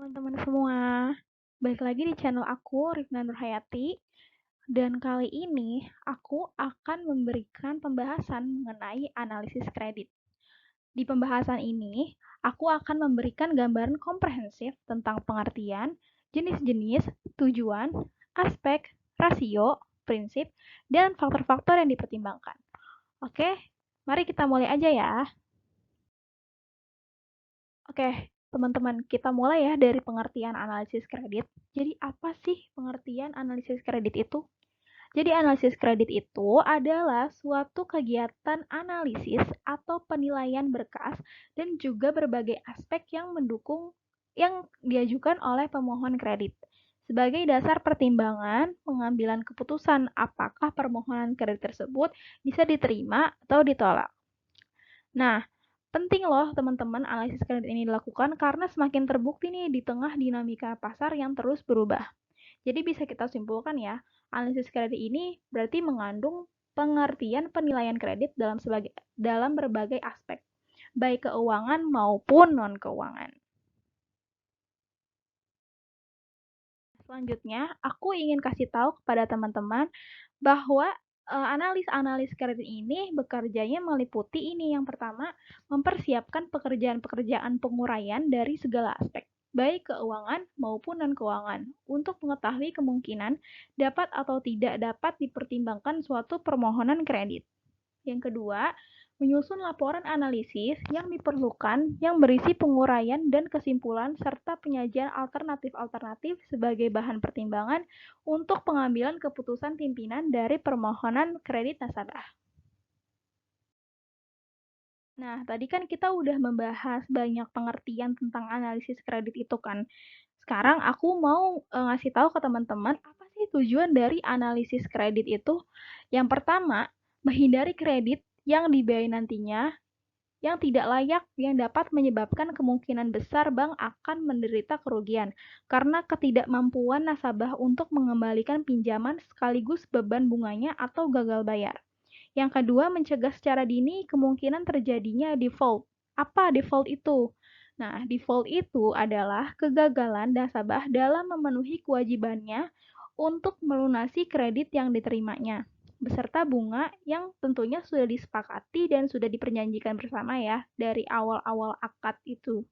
Teman-teman semua, balik lagi di channel aku, Rifna Nurhayati, dan kali ini aku akan memberikan pembahasan mengenai analisis kredit. Di pembahasan ini, aku akan memberikan gambaran komprehensif tentang pengertian, jenis-jenis, tujuan, aspek, rasio, prinsip, dan faktor-faktor yang dipertimbangkan. Oke, mari kita mulai aja ya. Oke, teman-teman, kita mulai ya dari pengertian analisis kredit. Jadi, apa sih pengertian analisis kredit itu? Jadi, analisis kredit itu adalah suatu kegiatan analisis atau penilaian berkas dan juga berbagai aspek yang mendukung yang diajukan oleh pemohon kredit sebagai dasar pertimbangan pengambilan keputusan apakah permohonan kredit tersebut bisa diterima atau ditolak. Nah, penting loh teman-teman analisis kredit ini dilakukan karena semakin terbukti nih di tengah dinamika pasar yang terus berubah. Jadi bisa kita simpulkan ya, analisis kredit ini berarti mengandung pengertian penilaian kredit dalam berbagai aspek, baik keuangan maupun non-keuangan. Selanjutnya, aku ingin kasih tahu kepada teman-teman bahwa analis kredit ini bekerjanya meliputi ini yang pertama, mempersiapkan pekerjaan-pekerjaan penguraian dari segala aspek, baik keuangan maupun non-keuangan, untuk mengetahui kemungkinan dapat atau tidak dapat dipertimbangkan suatu permohonan kredit. Yang kedua, menyusun laporan analisis yang diperlukan yang berisi penguraian dan kesimpulan serta penyajian alternatif-alternatif sebagai bahan pertimbangan untuk pengambilan keputusan pimpinan dari permohonan kredit nasabah. Nah, tadi kan kita udah membahas banyak pengertian tentang analisis kredit itu kan. Sekarang aku mau ngasih tahu ke teman-teman apa sih tujuan dari analisis kredit itu. Yang pertama, menghindari kredit yang dibiayai nantinya yang tidak layak yang dapat menyebabkan kemungkinan besar bank akan menderita kerugian karena ketidakmampuan nasabah untuk mengembalikan pinjaman sekaligus beban bunganya atau gagal bayar. Yang kedua, mencegah secara dini kemungkinan terjadinya default. Apa default itu? Nah, default itu adalah kegagalan nasabah dalam memenuhi kewajibannya untuk melunasi kredit yang diterimanya, beserta bunga yang tentunya sudah disepakati dan sudah diperjanjikan bersama ya dari awal-awal akad itu.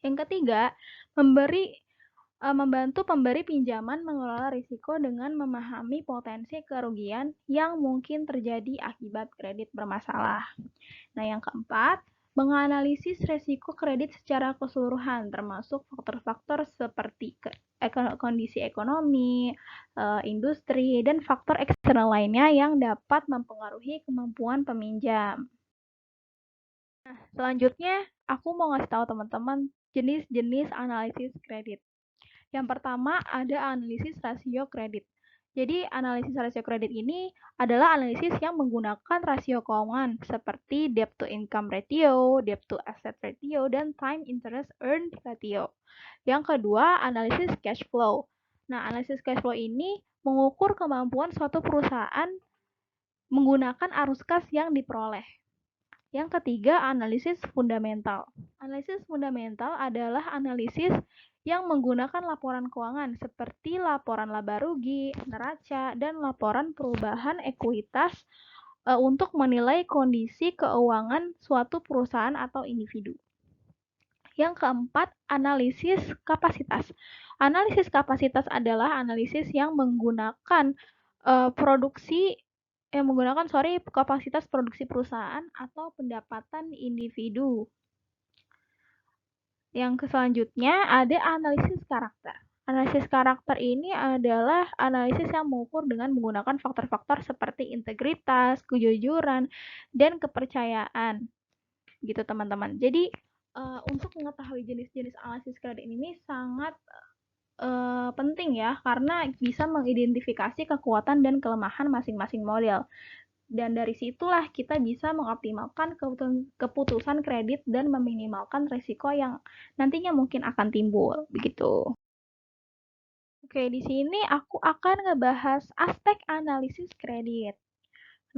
Yang ketiga, membantu pemberi pinjaman mengelola risiko dengan memahami potensi kerugian yang mungkin terjadi akibat kredit bermasalah. Nah, yang keempat, menganalisis risiko kredit secara keseluruhan, termasuk faktor-faktor seperti kondisi ekonomi, industri, dan faktor eksternal lainnya yang dapat mempengaruhi kemampuan peminjam. Nah, selanjutnya aku mau ngasih tahu teman-teman jenis-jenis analisis kredit. Yang pertama ada analisis rasio kredit. Jadi analisis rasio kredit ini adalah analisis yang menggunakan rasio keuangan seperti debt to income ratio, debt to asset ratio, dan time interest earned ratio. Yang kedua, analisis cash flow. Nah, analisis cash flow ini mengukur kemampuan suatu perusahaan menggunakan arus kas yang diperoleh. Yang ketiga, analisis fundamental. Analisis fundamental adalah analisis yang menggunakan laporan keuangan seperti laporan laba rugi, neraca, dan laporan perubahan ekuitas untuk menilai kondisi keuangan suatu perusahaan atau individu. Yang keempat, analisis kapasitas. Analisis kapasitas adalah analisis yang menggunakan kapasitas produksi perusahaan atau pendapatan individu. Yang selanjutnya ada analisis karakter. Analisis karakter ini adalah analisis yang mengukur dengan menggunakan faktor-faktor seperti integritas, kejujuran, dan kepercayaan. Gitu teman-teman. Jadi untuk mengetahui jenis-jenis analisis kredit ini sangat penting ya karena bisa mengidentifikasi kekuatan dan kelemahan masing-masing model. Dan dari situlah kita bisa mengoptimalkan keputusan kredit dan meminimalkan risiko yang nantinya mungkin akan timbul, begitu. Oke, di sini aku akan ngebahas aspek analisis kredit.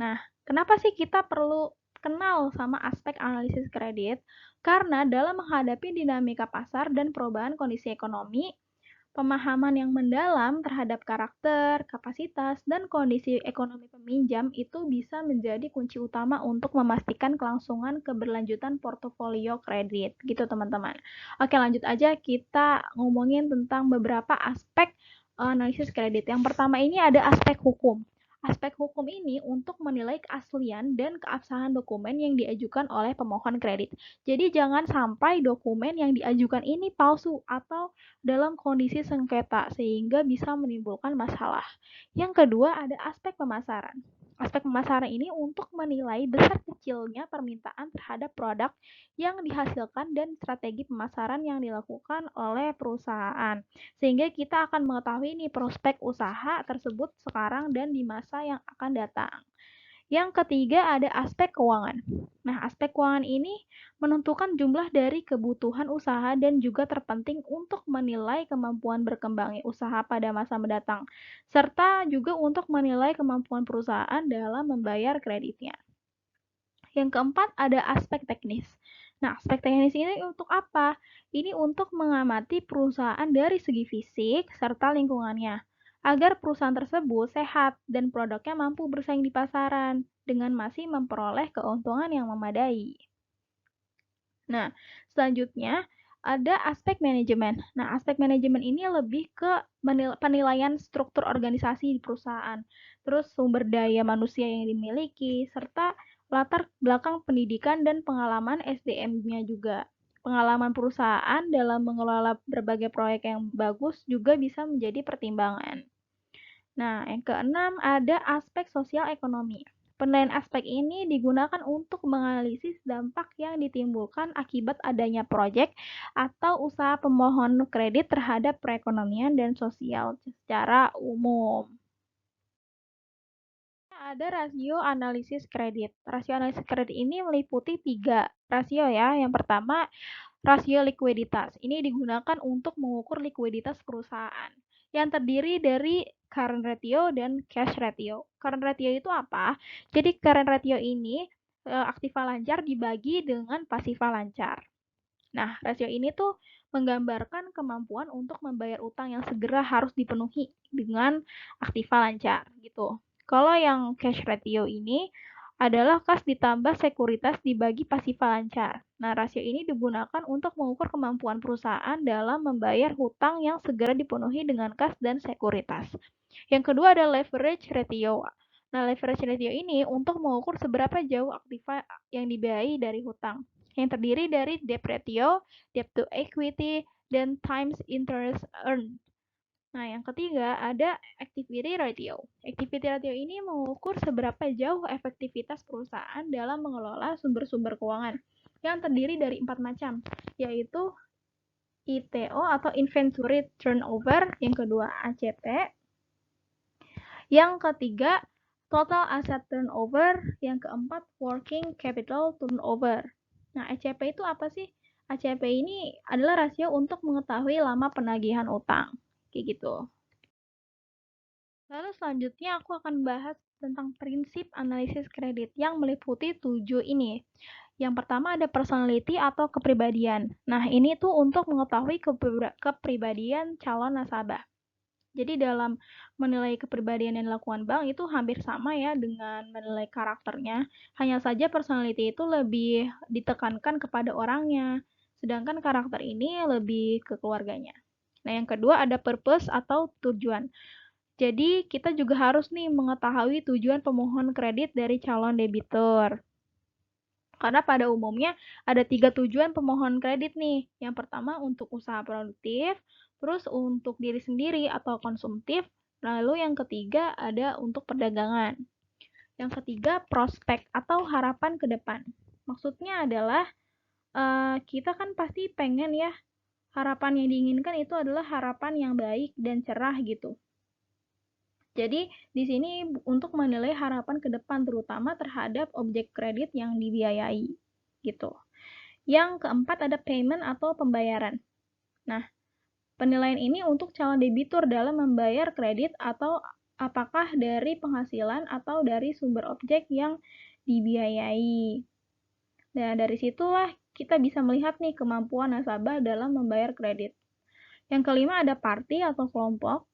Nah, kenapa sih kita perlu kenal sama aspek analisis kredit karena dalam menghadapi dinamika pasar dan perubahan kondisi ekonomi, pemahaman yang mendalam terhadap karakter, kapasitas, dan kondisi ekonomi peminjam itu bisa menjadi kunci utama untuk memastikan kelangsungan keberlanjutan portofolio kredit. Gitu teman-teman. Oke, lanjut aja kita ngomongin tentang beberapa aspek analisis kredit. Yang pertama ini ada aspek hukum. Aspek hukum ini untuk menilai keaslian dan keabsahan dokumen yang diajukan oleh pemohon kredit. Jadi jangan sampai dokumen yang diajukan ini palsu atau dalam kondisi sengketa sehingga bisa menimbulkan masalah. Yang kedua ada aspek pemasaran. Aspek pemasaran ini untuk menilai besar kecilnya permintaan terhadap produk yang dihasilkan dan strategi pemasaran yang dilakukan oleh perusahaan. Sehingga kita akan mengetahui nih prospek usaha tersebut sekarang dan di masa yang akan datang. Yang ketiga ada aspek keuangan. Nah, aspek keuangan ini menentukan jumlah dari kebutuhan usaha dan juga terpenting untuk menilai kemampuan berkembangnya usaha pada masa mendatang, serta juga untuk menilai kemampuan perusahaan dalam membayar kreditnya. Yang keempat ada aspek teknis. Nah, aspek teknis ini untuk apa? Ini untuk mengamati perusahaan dari segi fisik serta lingkungannya, agar perusahaan tersebut sehat dan produknya mampu bersaing di pasaran dengan masih memperoleh keuntungan yang memadai. Nah, selanjutnya ada aspek manajemen. Nah, aspek manajemen ini lebih ke penilaian struktur organisasi di perusahaan, terus sumber daya manusia yang dimiliki, serta latar belakang pendidikan dan pengalaman SDM-nya juga. Pengalaman perusahaan dalam mengelola berbagai proyek yang bagus juga bisa menjadi pertimbangan. Nah, yang keenam ada aspek sosial ekonomi. Penilaian aspek ini digunakan untuk menganalisis dampak yang ditimbulkan akibat adanya proyek atau usaha pemohon kredit terhadap perekonomian dan sosial secara umum. Ada rasio analisis kredit. Rasio analisis kredit ini meliputi 3 rasio ya. Yang pertama, rasio likuiditas. Ini digunakan untuk mengukur likuiditas perusahaan yang terdiri dari current ratio dan cash ratio. Current ratio itu apa? Jadi current ratio ini aktiva lancar dibagi dengan pasiva lancar. Nah, rasio ini tuh menggambarkan kemampuan untuk membayar utang yang segera harus dipenuhi dengan aktiva lancar gitu. Kalau yang cash ratio ini adalah kas ditambah sekuritas dibagi pasiva lancar. Nah, rasio ini digunakan untuk mengukur kemampuan perusahaan dalam membayar hutang yang segera dipenuhi dengan kas dan sekuritas. Yang kedua ada leverage ratio. Nah, leverage ratio ini untuk mengukur seberapa jauh aktiva yang dibiayai dari hutang, yang terdiri dari debt ratio, debt to equity, dan times interest earned. Nah, yang ketiga ada activity ratio. Activity ratio ini mengukur seberapa jauh efektivitas perusahaan dalam mengelola sumber-sumber keuangan yang terdiri dari 4 macam, yaitu ITO atau inventory turnover, yang kedua ACT, yang ketiga total asset turnover, yang keempat working capital turnover. Nah, ECP itu apa sih? ACP ini adalah rasio untuk mengetahui lama penagihan utang. Kayak gitu. Lalu selanjutnya aku akan bahas tentang prinsip analisis kredit yang meliputi 7 ini. Yang pertama ada personality atau kepribadian. Nah, ini tuh untuk mengetahui kepribadian calon nasabah. Jadi dalam menilai kepribadian yang dilakukan bank itu hampir sama ya dengan menilai karakternya. Hanya saja personality itu lebih ditekankan kepada orangnya, sedangkan karakter ini lebih ke keluarganya. Nah, yang kedua ada purpose atau tujuan. Jadi kita juga harus nih mengetahui tujuan pemohon kredit dari calon debitur. Karena pada umumnya ada 3 tujuan pemohon kredit nih. Yang pertama untuk usaha produktif, terus untuk diri sendiri atau konsumtif, lalu yang ketiga ada untuk perdagangan. Yang ketiga prospek atau harapan ke depan. Maksudnya adalah kita kan pasti pengen ya harapan yang diinginkan itu adalah harapan yang baik dan cerah gitu. Jadi, di sini untuk menilai harapan ke depan terutama terhadap objek kredit yang dibiayai, gitu. Yang keempat ada payment atau pembayaran. Nah, penilaian ini untuk calon debitur dalam membayar kredit atau apakah dari penghasilan atau dari sumber objek yang dibiayai. Nah, dari situlah kita bisa melihat nih kemampuan nasabah dalam membayar kredit. Yang kelima ada party atau kelompok.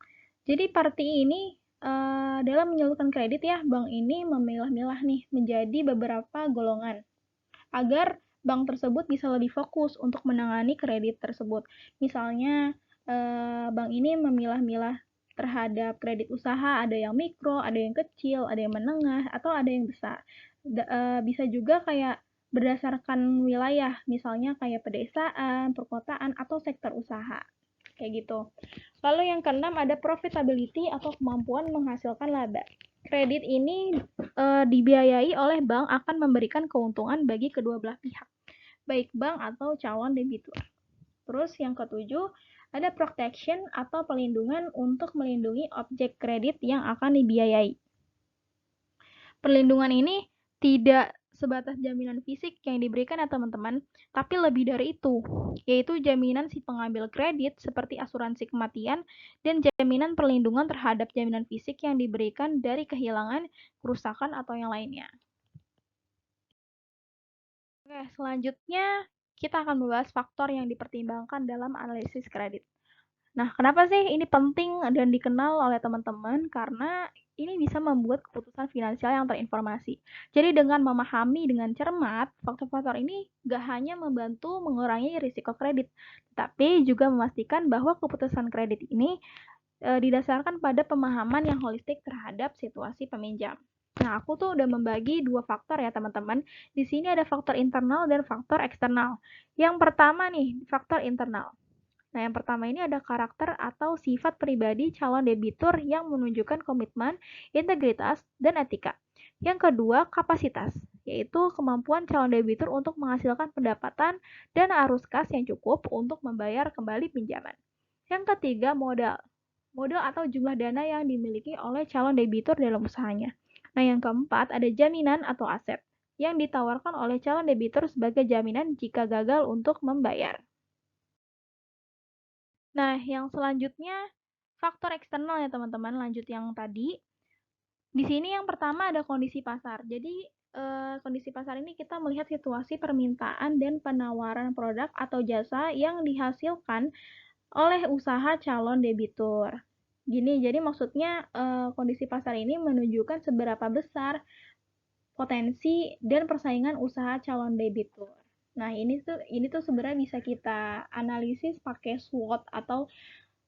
Jadi party ini dalam menyalurkan kredit ya, bank ini memilah-milah nih menjadi beberapa golongan agar bank tersebut bisa lebih fokus untuk menangani kredit tersebut. Misalnya bank ini memilah-milah terhadap kredit usaha, ada yang mikro, ada yang kecil, ada yang menengah, atau ada yang besar. Bisa juga kayak berdasarkan wilayah, misalnya kayak pedesaan, perkotaan, atau sektor usaha. Kayak gitu. Lalu yang keenam ada profitability atau kemampuan menghasilkan laba. Kredit ini dibiayai oleh bank akan memberikan keuntungan bagi kedua belah pihak, baik bank atau calon debitur. Terus yang ketujuh, ada protection atau pelindungan untuk melindungi objek kredit yang akan dibiayai. Perlindungan ini tidak sebatas jaminan fisik yang diberikan ya teman-teman, tapi lebih dari itu, yaitu jaminan si pengambil kredit seperti asuransi kematian dan jaminan perlindungan terhadap jaminan fisik yang diberikan dari kehilangan, kerusakan, atau yang lainnya. Oke, selanjutnya kita akan membahas faktor yang dipertimbangkan dalam analisis kredit. Nah, kenapa sih ini penting dan dikenal oleh teman-teman? Karena ini bisa membuat keputusan finansial yang terinformasi. Jadi dengan memahami dengan cermat, faktor-faktor ini gak hanya membantu mengurangi risiko kredit, tapi juga memastikan bahwa keputusan kredit ini didasarkan pada pemahaman yang holistik terhadap situasi peminjam. Nah, aku tuh udah membagi dua faktor ya teman-teman. Di sini ada faktor internal dan faktor eksternal. Yang pertama nih, faktor internal. Nah, yang pertama ini ada karakter atau sifat pribadi calon debitur yang menunjukkan komitmen, integritas, dan etika. Yang kedua, kapasitas, yaitu kemampuan calon debitur untuk menghasilkan pendapatan dan arus kas yang cukup untuk membayar kembali pinjaman. Yang ketiga, modal. Modal atau jumlah dana yang dimiliki oleh calon debitur dalam usahanya. Nah, yang keempat, ada jaminan atau aset yang ditawarkan oleh calon debitur sebagai jaminan jika gagal untuk membayar. Nah, yang selanjutnya faktor eksternal ya teman-teman, lanjut yang tadi. Di sini yang pertama ada kondisi pasar. Jadi kondisi pasar ini kita melihat situasi permintaan dan penawaran produk atau jasa yang dihasilkan oleh usaha calon debitur. Gini, jadi maksudnya kondisi pasar ini menunjukkan seberapa besar potensi dan persaingan usaha calon debitur. Nah, ini tuh sebenarnya bisa kita analisis pakai SWOT atau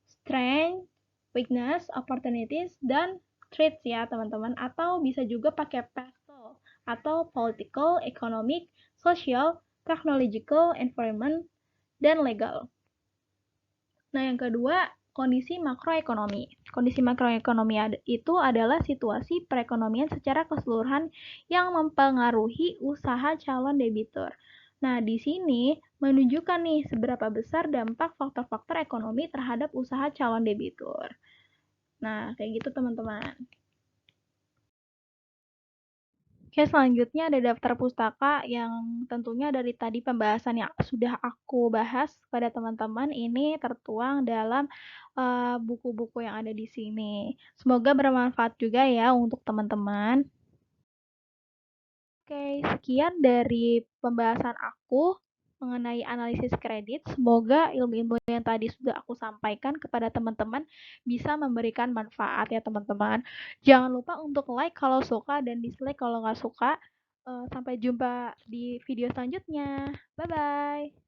strength, weakness, opportunities, dan threats ya teman-teman. Atau bisa juga pakai PESTEL atau political, economic, social, technological, environment, dan legal. Nah, yang kedua, kondisi makroekonomi. Kondisi makroekonomi itu adalah situasi perekonomian secara keseluruhan yang mempengaruhi usaha calon debitur. Nah, di sini menunjukkan nih seberapa besar dampak faktor-faktor ekonomi terhadap usaha calon debitur. Nah, kayak gitu teman-teman. Oke, selanjutnya ada daftar pustaka yang tentunya dari tadi pembahasan yang sudah aku bahas pada teman-teman ini tertuang dalam buku-buku yang ada di sini. Semoga bermanfaat juga ya untuk teman-teman. Oke, sekian dari pembahasan aku mengenai analisis kredit. Semoga ilmu-ilmu yang tadi sudah aku sampaikan kepada teman-teman bisa memberikan manfaat ya teman-teman. Jangan lupa untuk like kalau suka dan dislike kalau nggak suka. Sampai jumpa di video selanjutnya. Bye-bye.